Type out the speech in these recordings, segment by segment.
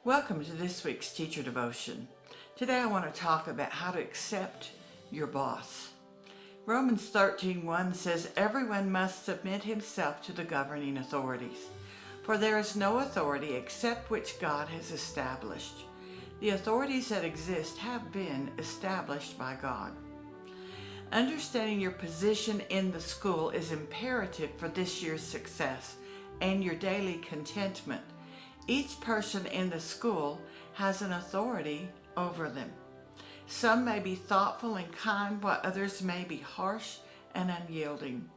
Welcome to this week's Teacher Devotion. Today I want to talk about how to accept your boss. Romans 13:1 says, "Everyone must submit himself to the governing authorities, for there is no authority except which God has established. The authorities that exist have been established by God." Understanding your position in the school is imperative for this year's success and your daily contentment. Each person in the school has an authority over them. Some may be thoughtful and kind, while others may be harsh and unyielding.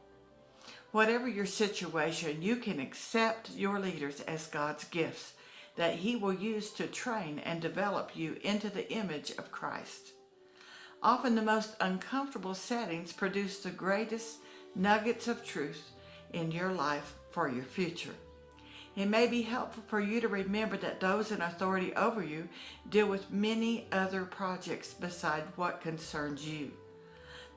Whatever your situation, you can accept your leaders as God's gifts that He will use to train and develop you into the image of Christ. Often the most uncomfortable settings produce the greatest nuggets of truth in your life for your future. It may be helpful for you to remember that those in authority over you deal with many other projects beside what concerns you.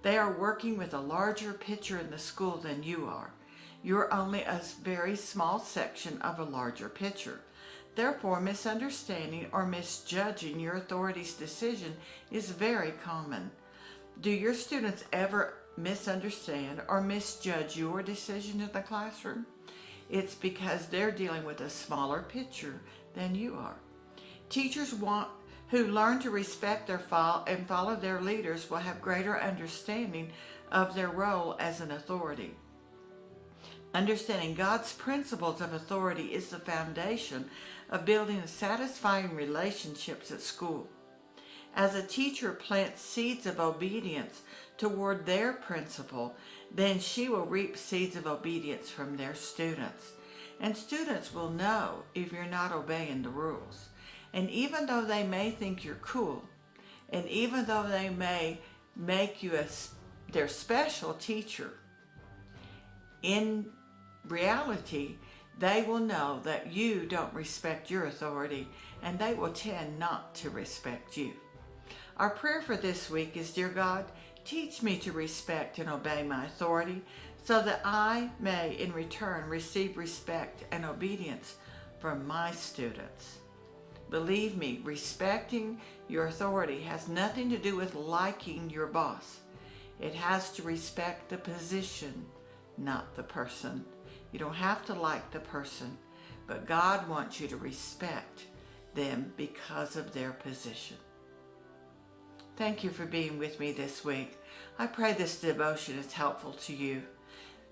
They are working with a larger picture in the school than you are. You're only a very small section of a larger picture. Therefore, misunderstanding or misjudging your authority's decision is very common. Do your students ever misunderstand or misjudge your decision in the classroom? It's because they're dealing with a smaller picture than you are. Teachers who learn to respect and follow their leaders will have greater understanding of their role as an authority. Understanding God's principles of authority is the foundation of building satisfying relationships at school. As a teacher plants seeds of obedience toward their principal, then she will reap seeds of obedience from their students. And students will know if you're not obeying the rules. And even though they may think you're cool, and even though they may make you their special teacher, in reality, they will know that you don't respect your authority, and they will tend not to respect you. Our prayer for this week is, "Dear God, teach me to respect and obey my authority so that I may in return receive respect and obedience from my students." Believe me, respecting your authority has nothing to do with liking your boss. It has to respect the position, not the person. You don't have to like the person, but God wants you to respect them because of their position. Thank you for being with me this week. I pray this devotion is helpful to you.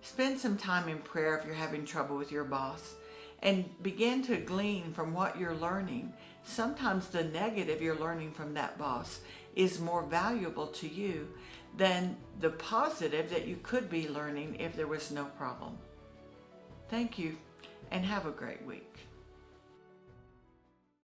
Spend some time in prayer if you're having trouble with your boss, and begin to glean from what you're learning. Sometimes the negative you're learning from that boss is more valuable to you than the positive that you could be learning if there was no problem. Thank you, and have a great week.